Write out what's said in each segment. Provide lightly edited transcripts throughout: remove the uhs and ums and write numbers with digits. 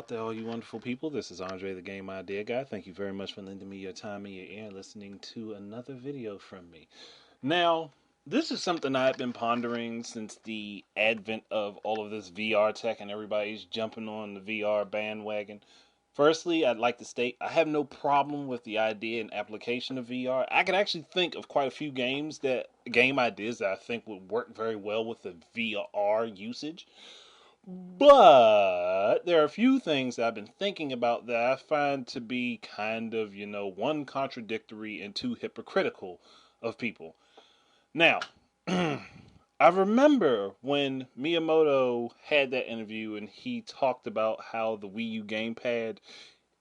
out there, all you wonderful people. This is Andre, the Game Idea Guy. Thank you very much for lending me your time and your ear and listening to another video from me. Now, this is something I've been pondering since the advent of all of this VR tech and everybody's jumping on the VR bandwagon. Firstly, I'd like to state I have no problem with the idea and application of VR. I can actually think of quite a few game ideas that I think would work very well with the VR usage. But there are a few things that I've been thinking about that I find to be kind of, one contradictory and two hypocritical of people. Now, I remember when Miyamoto had that interview and he talked about how the Wii U Gamepad,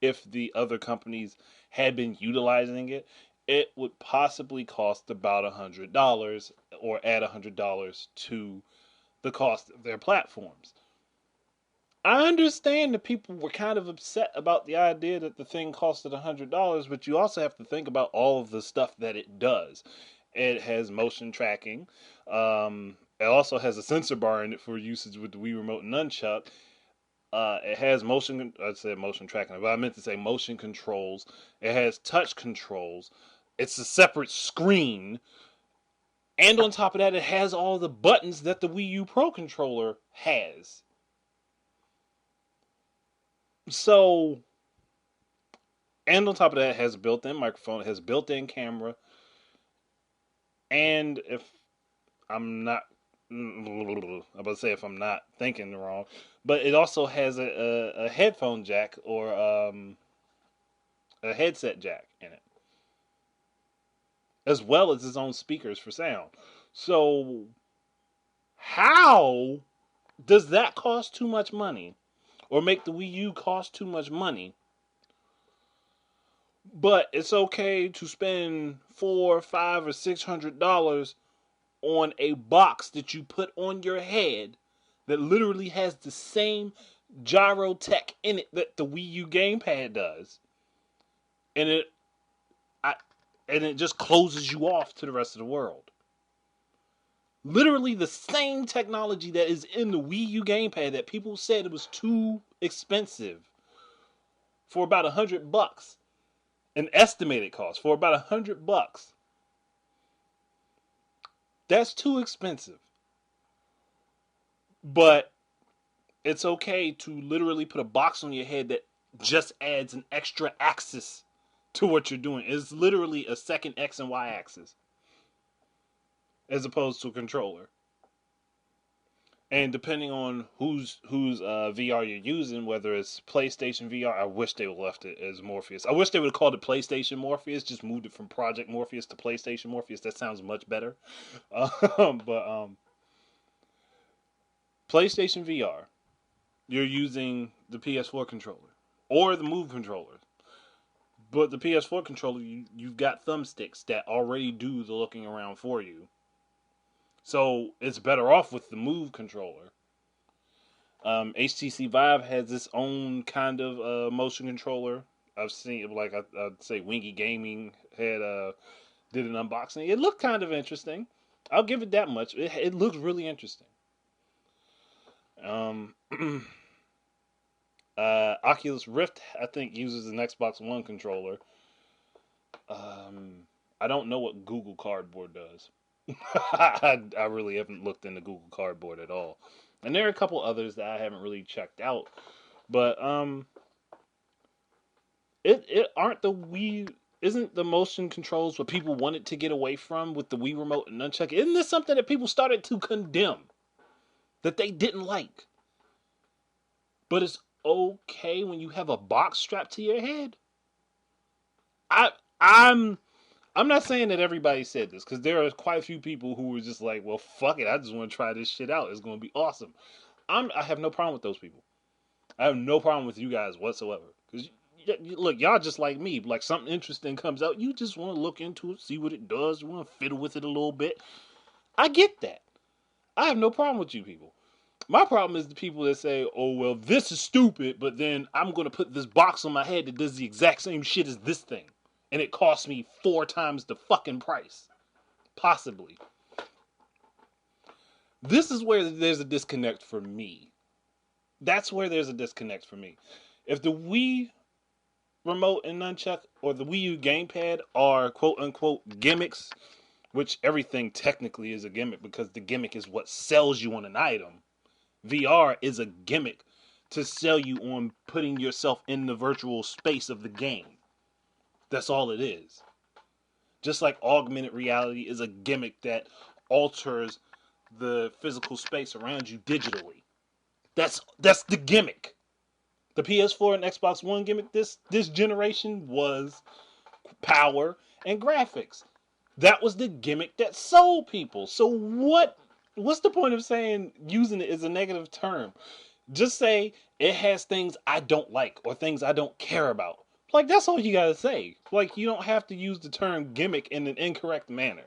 if the other companies had been utilizing it, it would possibly cost about $100 or add $100 to the cost of their platforms. I understand that people were kind of upset about the idea that the thing costed $100, but you also have to think about all of the stuff that it does. It has motion tracking. It also has a sensor bar in it for usage with the Wii Remote and Nunchuck. It has I said motion tracking, but I meant to say motion controls. It has touch controls. It's a separate screen. And on top of that, it has all the buttons that the Wii U Pro controller has. So, and on top of that, it has a built-in microphone, it has a built-in camera, and if I'm not, I'm about to say if I'm not thinking wrong, but it also has a headphone jack or a headset jack in it, as well as its own speakers for sound. So, how does that cost too much money, or make the Wii U cost too much money? But it's okay to spend $400, $500, or $600 on a box that you put on your head that literally has the same gyro tech in it that the Wii U Gamepad does, and I, it just closes you off to the rest of the world. Literally the same technology that is in the Wii U Gamepad that people said it was too expensive for about $100. An estimated cost for about $100. That's too expensive. But it's okay to literally put a box on your head that just adds an extra axis to what you're doing. It's literally a second X and Y axis as opposed to a controller. And depending on whose VR you're using, whether it's PlayStation VR, I wish they would have left it as Morpheus. I wish they would have called it PlayStation Morpheus, just moved it from Project Morpheus to PlayStation Morpheus. That sounds much better. But PlayStation VR, you're using the PS4 controller or the Move controller. But the PS4 controller, you've got thumbsticks that already do the looking around for you. So it's better off with the Move controller. HTC Vive has its own kind of motion controller. I've seen, like I'd say, Wingy Gaming had did an unboxing. It looked kind of interesting. I'll give it that much. It looks really interesting. Oculus Rift, I think, uses an Xbox One controller. I don't know what Google Cardboard does. I really haven't looked into Google Cardboard at all. And there are a couple others that I haven't really checked out. But it aren't the Wii isn't the motion controls what people wanted to get away from with the Wii remote and nunchuck? Isn't this something that people started to condemn? That they didn't like? But it's okay when you have a box strapped to your head? I I'm I'm not saying that everybody said this, because there are quite a few people who were just like, well, fuck it, I just want to try this shit out. It's going to be awesome. I have no problem with those people. I have no problem with you guys whatsoever. Because, look, y'all just like me. Like, something interesting comes out, you just want to look into it, see what it does, you want to fiddle with it a little bit. I get that. I have no problem with you people. My problem is the people that say, oh, well, this is stupid, but then I'm going to put this box on my head that does the exact same shit as this thing. And it costs me 4 times the fucking price. Possibly. This is where there's a disconnect for me. That's where there's a disconnect for me. If the Wii remote and nunchuck or the Wii U Gamepad are quote unquote gimmicks, which everything technically is a gimmick because the gimmick is what sells you on an item. VR is a gimmick to sell you on putting yourself in the virtual space of the game. That's all it is. Just like augmented reality is a gimmick that alters the physical space around you digitally. That's the gimmick. The PS4 and Xbox One gimmick this generation was power and graphics. That was the gimmick that sold people. So what's the point of saying using it as a negative term? Just say it has things I don't like or things I don't care about. Like that's all you gotta say. Like you don't have to use the term gimmick in an incorrect manner.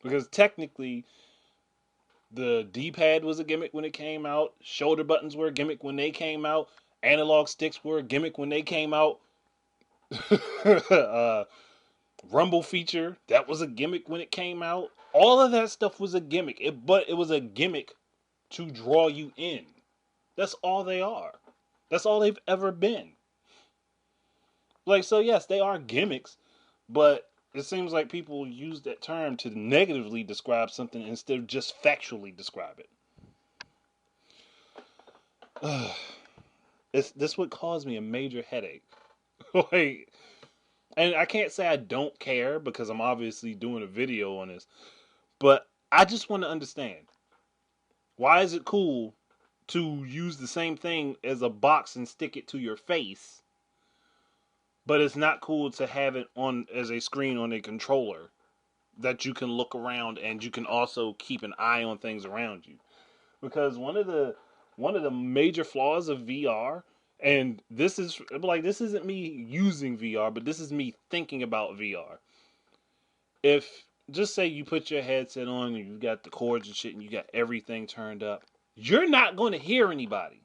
Because technically the D-pad was a gimmick when it came out, shoulder buttons were a gimmick when they came out, analog sticks were a gimmick when they came out. uh, Rumble feature, that was a gimmick when it came out. All of that stuff was a gimmick. But it was a gimmick to draw you in. That's all they are. That's all they've ever been. Like, so yes, they are gimmicks, but it seems like people use that term to negatively describe something instead of just factually describe it. This would cause me a major headache. Like, and I can't say I don't care because I'm obviously doing a video on this, but I just want to understand, why is it cool to use the same thing as a box and stick it to your face, but it's not cool to have it on as a screen on a controller that you can look around and you can also keep an eye on things around you? Because one of the major flaws of VR, and this is like, this isn't me using VR, but this is me thinking about VR. If just say you put your headset on and you got the cords and shit and you got everything turned up, you're not going to hear anybody.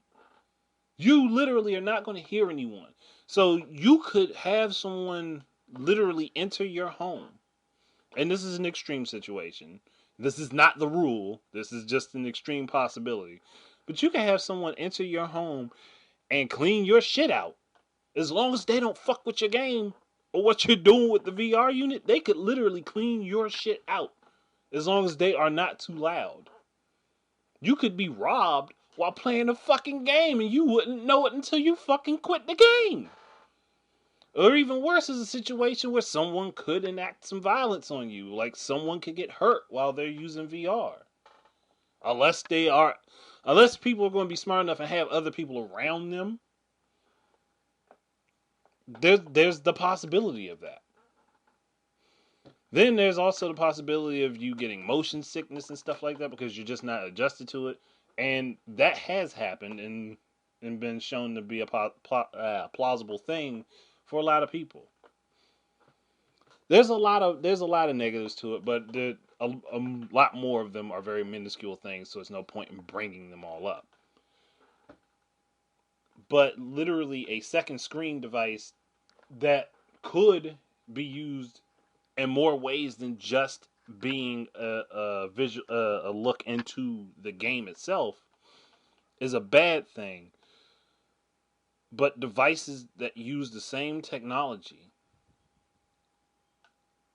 You literally are not going to hear anyone. So you could have someone literally enter your home. And this is an extreme situation. This is not the rule. This is just an extreme possibility. But you can have someone enter your home and clean your shit out. As long as they don't fuck with your game or what you're doing with the VR unit, they could literally clean your shit out. As long as they are not too loud. You could be robbed while playing a fucking game and you wouldn't know it until you fucking quit the game. Or even worse is a situation where someone could enact some violence on you. Like someone could get hurt while they're using VR. Unless they are, unless people are going to be smart enough and have other people around them, there's the possibility of that. Then there's also the possibility of you getting motion sickness and stuff like that because you're just not adjusted to it, and that has happened and been shown to be a plausible thing for a lot of people. There's a lot of negatives to it, but a lot more of them are very minuscule things, so there's no point in bringing them all up. But literally, a second screen device that could be used in more ways than just being a look into the game itself is a bad thing. But devices that use the same technology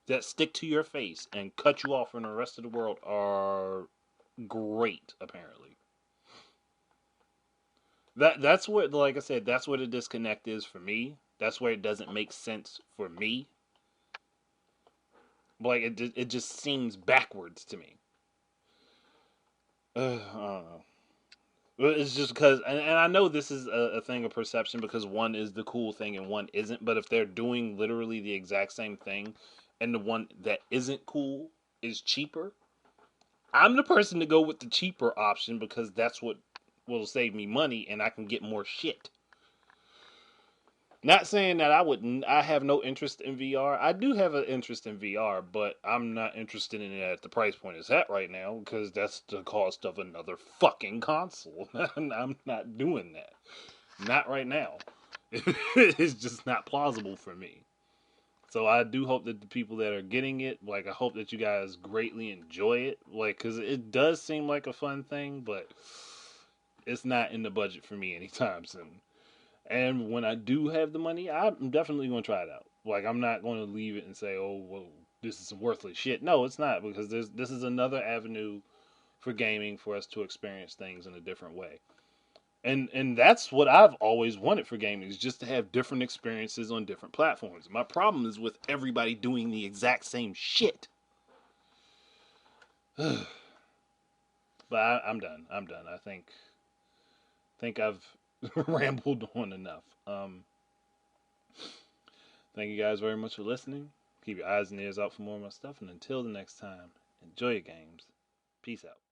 that stick to your face and cut you off from the rest of the world are great, apparently. That's what, like I said, that's where the disconnect is for me. That's where it doesn't make sense for me. Like it just seems backwards to me. I don't know. It's just because, and I know this is a thing of perception because one is the cool thing and one isn't. But if they're doing literally the exact same thing, and the one that isn't cool is cheaper, I'm the person to go with the cheaper option because that's what will save me money and I can get more shit. Not saying that I wouldn't. I have no interest in VR. I do have an interest in VR, but I'm not interested in it at the price point it's at right now because that's the cost of another fucking console. I'm not doing that. Not right now. It's just not plausible for me. So I do hope that the people that are getting it, like, I hope that you guys greatly enjoy it, like, because it does seem like a fun thing, but it's not in the budget for me anytime soon. And when I do have the money, I'm definitely going to try it out. Like, I'm not going to leave it and say, "Oh, well, this is some worthless shit." No, it's not, because this is another avenue for gaming for us to experience things in a different way. And that's what I've always wanted for gaming, is just to have different experiences on different platforms. My problem is with everybody doing the exact same shit. But I'm done. I'm done. I think I've rambled on enough. Thank you guys very much for listening. Keep your eyes and ears out for more of my stuff. And until the next time, enjoy your games. Peace out.